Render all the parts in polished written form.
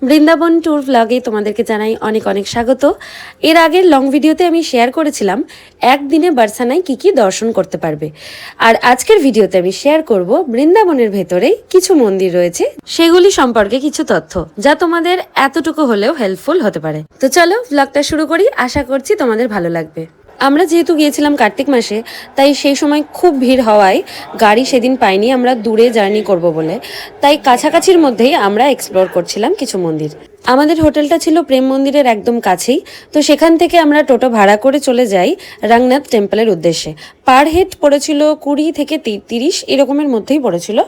Vrindavan tour ভ্লগে তোমাদেরকে জানাই অনেক অনেক স্বাগত। এর আগের লং ভিডিওতে আমি শেয়ার করেছিলাম একদিনে বার্সানায় কি কি দর্শন করতে পারবে, আর আজকের ভিডিওতে আমি শেয়ার করব বৃন্দাবনের ভেতরেই কিছু মন্দির রয়েছে সেগুলি সম্পর্কে কিছু তথ্য, যা তোমাদের এতটুকু হলেও হেল্পফুল হতে পারে। তো চলো ভ্লগটা শুরু করি, আশা করছি তোমাদের ভালো লাগবে। আমরা যেহেতু গিয়েছিলাম কার্তিক মাসে, তাই সেই সময় খুব ভিড় হওয়ায় গাড়ি সেদিন পাইনি আমরা দূরে জার্নি করব বলে, তাই কাছাকাছির মধ্যেই আমরা এক্সপ্লোর করছিলাম কিছু মন্দির। আমাদের হোটেলটা ছিল প্রেম মন্দিরের একদম কাছেই, তো সেখান থেকে আমরা টোটো ভাড়া করে চলে যাই রঙ্গনাথ টেম্পলের উদ্দেশ্যে। পার হেড পড়েছিল 20 থেকে 30 এরকমের মধ্যেই পড়েছিল।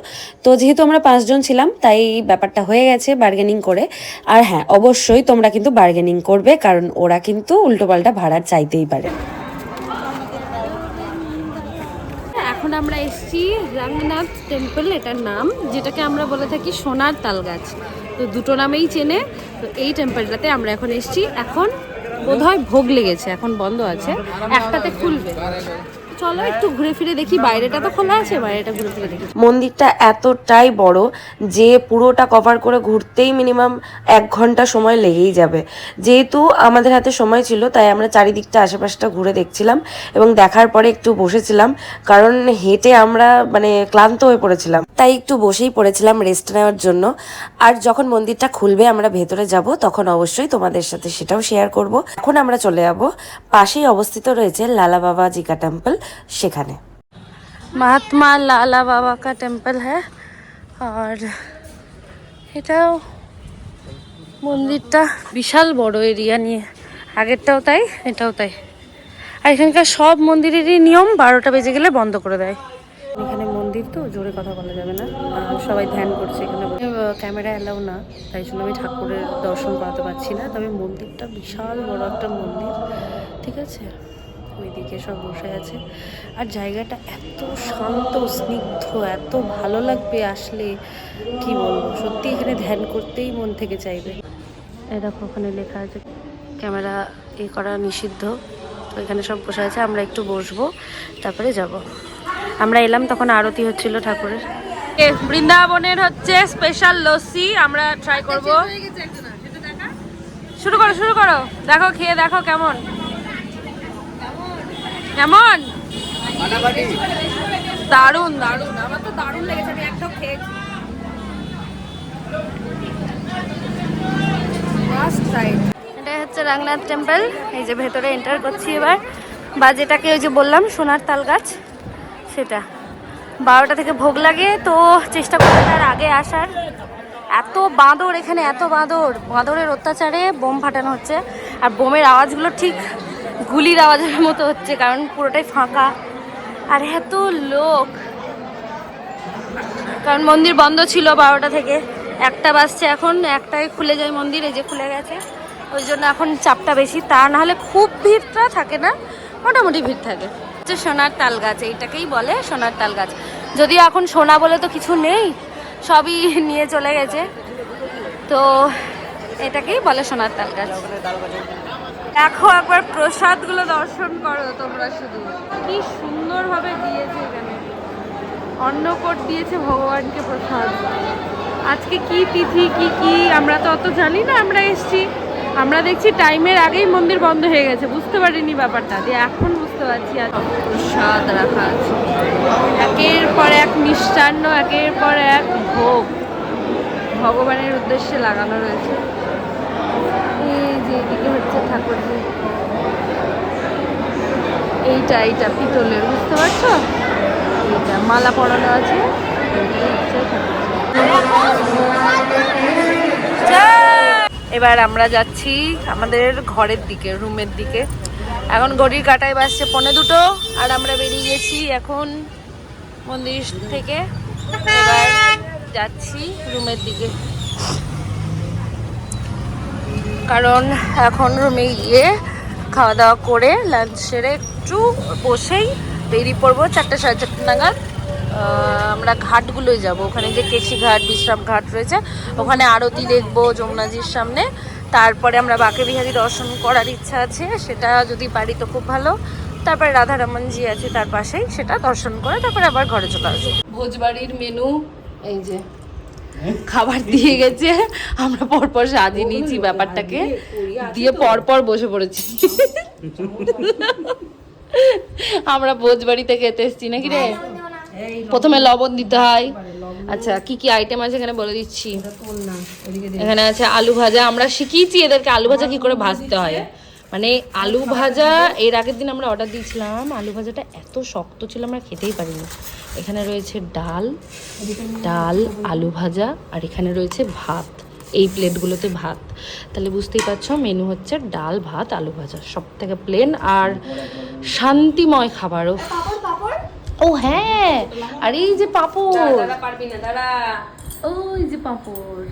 তো যেহেতু আমরা 5 জন ছিলাম, তাই ব্যাপারটা হয়ে গেছে বার্গেনিং করে। আর হ্যাঁ, অবশ্যই তোমরা কিন্তু বার্গেনিং করবে, কারণ ওরা কিন্তু উল্টোপাল্টা ভাড়া চাইতেই পারে। এখন আমরা এসেছি রঙ্গনাথ টেম্পল, এটার নাম, যেটাকে আমরা বলে থাকি সোনার তাল গাছ। তো দুটো নামেই চেনে। তো এই টেম্পলটাতে আমরা এখন এসেছি। এখন বোধহয় ভোগ লেগেছে, এখন বন্ধ আছে, একটাতে খুলবে। চলো একটু ঘুরে ফিরে দেখি, বাইরেটা তো খোলা আছে, বাইরেটা ঘুরে ফিরে দেখি। মন্দিরটা এতটাই বড় যে পুরোটা কভার করে ঘুরতেই মিনিমাম 1 ঘন্টা সময় লেগেই যাবে। যেহেতু আমাদের হাতে সময় ছিল, তাই আমরা চারিদিকটা আশেপাশটা ঘুরে দেখছিলাম এবং দেখার পরে একটু বসেছিলাম, কারণ হেঁটে আমরা ক্লান্ত হয়ে পড়েছিলাম, তাই একটু বসেই পড়েছিলাম রেস্ট নেওয়ার জন্য। আর যখন মন্দিরটা খুলবে আমরা ভেতরে যাব, তখন অবশ্যই তোমাদের সাথে সেটাও শেয়ার করব। এখন আমরা চলে যাব, পাশেই অবস্থিত রয়েছে লালা বাবা জি কা টেম্পল, সেখানে। महात्मा लाला बाबा का टेम्पल है, और এটাও মন্দিরটা বিশাল বড় এরিয়া নিয়ে, আগেরটাও তাই এটাও তাই। আর এখানকার সব মন্দিরেরই নিয়ম 12টা বেজে গেলে বন্ধ করে দেয়। এখানে মন্দির তো জোরে কথা বলা যাবে না, সবাই ধ্যান করছে এখানে, ক্যামেরা অ্যালাউ না, তাই জন্য আমি ঠাকুরের দর্শন করাতে পারছি না। তবে মন্দিরটা বিশাল বড় একটা মন্দির, ঠিক আছে। ওইদিকে সব বসে আছে, আর জায়গাটা এত শান্ত স্নিগ্ধ, এত ভালো লাগবে আসলে, কি বলবো, সত্যি এখানে ধ্যান করতেই মন থেকে চাইবে। এই দেখো ওখানে লেখা আছে ক্যামেরা করা নিষিদ্ধ। তো এখানে সব বসে আছে, আমরা একটু বসবো, তারপরে যাব। আমরা এলাম তখন আরতি হচ্ছিল ঠাকুরের। বৃন্দাবনের হচ্ছে স্পেশাল লস্যি আমরা ট্রাই করব। শুরু করো শুরু করো, দেখো খেয়ে দেখো কেমন কেমন। দারুণ দারুণ, আমার তো দারুণ লেগেছে, আমি একদম খেয়েছি। এটা হচ্ছে রঙ্গনাথ টেম্পল, এই যে ভেতরে এন্টার করছি এবার, বা যেটাকে ওই যে বললাম সোনার তাল গাছ, সেটা 12টা থেকে ভোগ লাগে। তো চেষ্টা করবে তার আগে আসার। এত বাঁদর এখানে, এত বাঁদরের অত্যাচারে বোম ফাটানো হচ্ছে, আর বোমের আওয়াজগুলো ঠিক গুলির আওয়াজের মতো হচ্ছে, কারণ পুরোটাই ফাঁকা আর এত লোক। কারণ মন্দির বন্ধ ছিল 12টা থেকে, 1টা বাজছে এখন, 1টায় খুলে যায় মন্দির, এই যে খুলে গেছে, ওই জন্য এখন চাপটা বেশি। তা নাহলে খুব ভিড়টা থাকে না, মোটামুটি ভিড় থাকে। হচ্ছে সোনার তাল গাছ, এইটাকেই বলে সোনার তাল গাছ। যদিও এখন সোনা বলে তো কিছু নেই, সবই নিয়ে চলে গেছে, তো এটাকেই বলে সোনার তাল গাছ। দেখো একবার প্রসাদগুলো দর্শন করো তোমরা, শুধু কি সুন্দরভাবে দিয়েছে এখানে, অন্নকূট দিয়েছে ভগবানকে প্রসাদ। আজকে কি তিথি কি কি আমরা তো অত জানি না, আমরা এসছি, আমরা দেখছি টাইমের আগেই মন্দির বন্ধ হয়ে গেছে, বুঝতে পারিনি ব্যাপারটা, দিয়ে এখন বুঝতে পারছি। আজ প্রসাদ রাখা আছে, একের পর এক মিষ্টান্ন, একের পর এক ভোগ ভগবানের উদ্দেশ্যে লাগানো রয়েছে। এই যে এদিকে হচ্ছে ঠাকুরজি, এইটা পিতলের, বুঝতে পারছো, এইটা মালা পরানো আছে। এবার আমরা যাচ্ছি আমাদের ঘরের দিকে, রুমের দিকে। এখন ঘড়ির কাঁটায় বাজছে 1:45, আর আমরা বেরিয়ে গেছি এখন মন্দির থেকে। এবার যাচ্ছি রুমের দিকে, কারণ এখন রুমে গিয়ে খাওয়া দাওয়া করে লাঞ্চ সেরে একটু বসেই বেরিয়ে পড়বো 4টা সাড়ে 4টা নাগাদ। আমরা ঘাটগুলোই যাব, ওখানে যে কেশি ঘাট, বিশ্রাম ঘাট রয়েছে, ওখানে আরতি দেখবো যমুনাজির সামনে। তারপরে আমরা বাঁকে বিহারী দর্শন করার ইচ্ছা আছে, সেটা যদি পারি তো খুব ভালো। তারপরে রাধারমনজি আছে তার পাশেই, সেটা দর্শন করে তারপরে আবার ঘরে চলে আসবো। ভোজবাড়ির মেনু এই যে, খাবার দিয়ে গেছে, আমরা পরপর সাজিয়ে নিয়েছি ব্যাপারটাকে, দিয়ে পরপর বসে পড়েছি। আমরা ভোজবাড়িতে খেতে এসেছি নাকি রে? প্রথমে লবণ দিতে হয়। আচ্ছা কি কি আইটেম আছে এখানে বলে দিচ্ছি। এখানে আছে আলু ভাজা, আমরা শিখিয়েছি এদেরকে আলু ভাজা কি করে ভাজতে হয়। মানে আলু ভাজা এর আগের দিন আমরা অর্ডার দিয়েছিলাম, আলু ভাজাটা এত শক্ত ছিল আমরা খেতেই পারিনি। এখানে রয়েছে ডাল, আলু ভাজা, আর এখানে রয়েছে ভাত। এই প্লেটগুলোতে ভাত, তাহলে বুঝতেই পারছো মেনু হচ্ছে ডাল, ভাত, আলু ভাজা, সব থেকে প্লেন আর শান্তিময় খাবারও। ও হ্যাঁ, আর এই যে পাপড়, ওই যে পাপড়,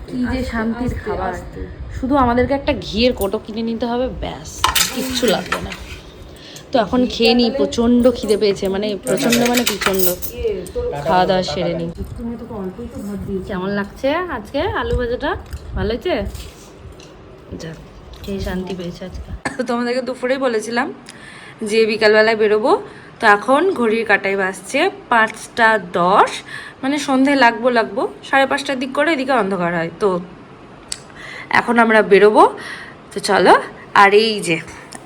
কি যে শান্তির খাবার। শুধু আমাদেরকে একটা ঘিয়ের কোটো কিনে নিতে হবে, ব্যাস, কিচ্ছু লাগবে না। তো এখন খেয়ে নিই, প্রচণ্ড খিদে পেয়েছে, মানে প্রচণ্ড মানে প্রচণ্ড। খাওয়া দাওয়া সেরে নিই। কেমন লাগছে আজকে আলু ভাজাটা? ভালো হয়েছে? যাক, খেয়ে শান্তি পেয়েছে আজকে। তো তোমাদেরকে দুপুরেই বলেছিলাম যে বিকালবেলায় বেরোবো। তো এখন ঘড়ির কাঁটায় বাজছে 5টা 10, মানে সন্ধে লাগবো 5:30টার দিক করে এদিকে অন্ধকার হয়। তো এখন আমরা বেরোবো, তো চলো। আর এই যে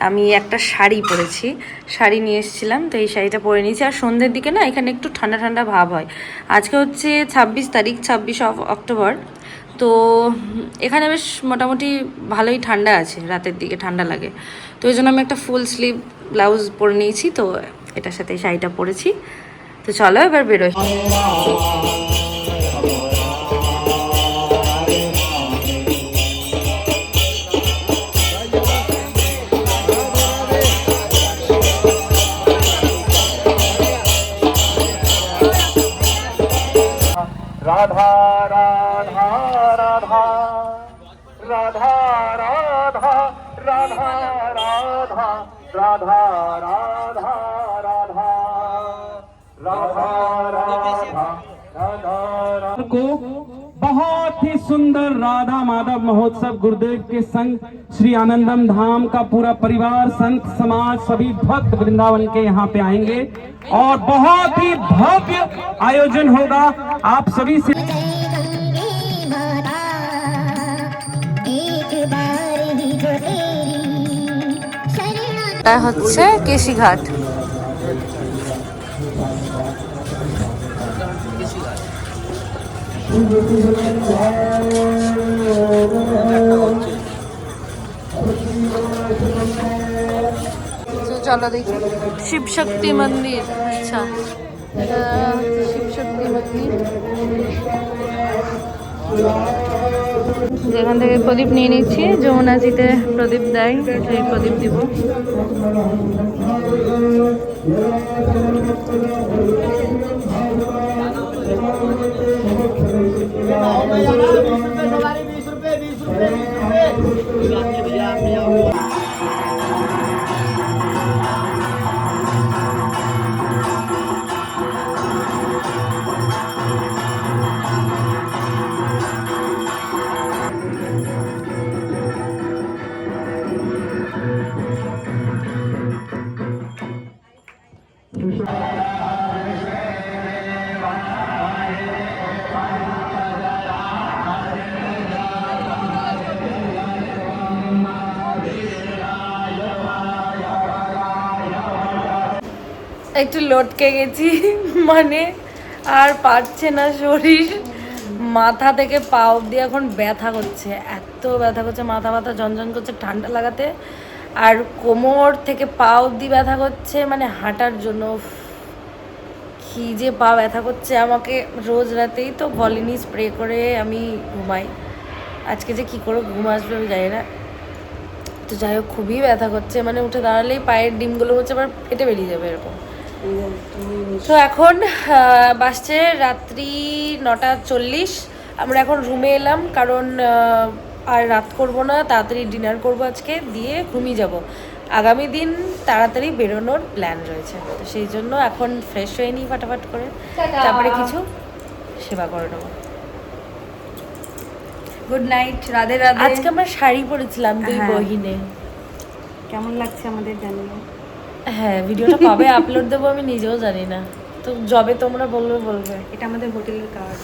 আমি একটা শাড়ি পরেছি, শাড়ি নিয়ে এসেছিলাম, তো এই শাড়িটা পরে নিয়েছি। আর সন্ধ্যের দিকে না এখানে একটু ঠান্ডা ঠান্ডা ভাব হয়। আজকে হচ্ছে 26 তারিখ, 26 অক্টোবর। তো এখানে বেশ মোটামুটি ভালোই ঠান্ডা আছে, রাতের দিকে ঠান্ডা লাগে। তো ওই জন্য আমি একটা ফুল স্লিভ ব্লাউজ পরে নিয়েছি, তো এটার সাথে এই শাড়িটা পরেছি। তো চলো এবার বেরোই। राधा राधा राधा राधा राधा राधा राधा राधा राधा राधा राधा राधा को बहुत ही सुंदर राधा माधव महोत्सव गुरुदेव के संग श्री आनंदम धाम का पूरा परिवार, संत समाज, सभी भक्त वृंदावन के यहाँ पे आएंगे और बहुत ही भव्य आयोजन होगा। आप सभी से হচ্ছে কেশিঘাট। চলো দেখি শিব শক্তি মন্দির। আচ্ছা, শিব শক্তি মন্দির, যেখান থেকে প্রদীপ নিয়ে নিচ্ছি। যমুনাজিতে প্রদীপ দেয়, সেই প্রদীপ দিব। একটু লটকে গেছি, মানে আর পারছে না শরীর, মাথা থেকে পা অবধি এখন ব্যথা করছে, এত ব্যথা করছে, মাথা ব্যথা ঝনঝন করছে ঠান্ডা লাগাতে। আর কোমর থেকে পা অবধি ব্যথা করছে, মানে হাঁটার জন্য কি যে পা ব্যথা করছে। আমাকে রোজ রাতেই তো ভলিনি স্প্রে করে আমি ঘুমাই, আজকে যে কি করে ঘুম আসবে আমি জানি না। তো যাই হোক, খুবই ব্যথা করছে, মানে উঠে দাঁড়ালেই পায়ের ডিমগুলো হচ্ছে আবার পেটে বেরিয়ে যাবে এরকম। তো এখন বাসছে রাত্রি 9:40। আমরা এখন রুমে এলাম, কারণ আর রাত করব না, তাড়াতাড়ি ডিনার করব আজকে, দিয়ে ঘুমিয়ে যাব। আগামী দিন তাড়াতাড়ি বেরোনোর প্ল্যান রয়েছে, তো সেই জন্য এখন ফ্রেশ হয়ে নিই ফাটাফাট করে, তারপরে কিছু সেবা করে নেবো। Good night, Radhe Radhe. আজকে আমরা শাড়ি পরেছিলাম দুই বহিনে, কেমন লাগছে আমাদের জানিও। হ্যাঁ, ভিডিওটা কবে আপলোড দেবো আমি নিজেও জানি না, তো যবে তোমরা বলবে। এটা আমাদের হোটেলের কার্ড।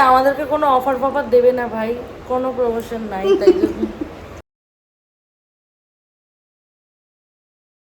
আমাদেরকে কোনো অফার ফফার দেবে না ভাই, কোনো প্রমোশন নাই তাই জন্য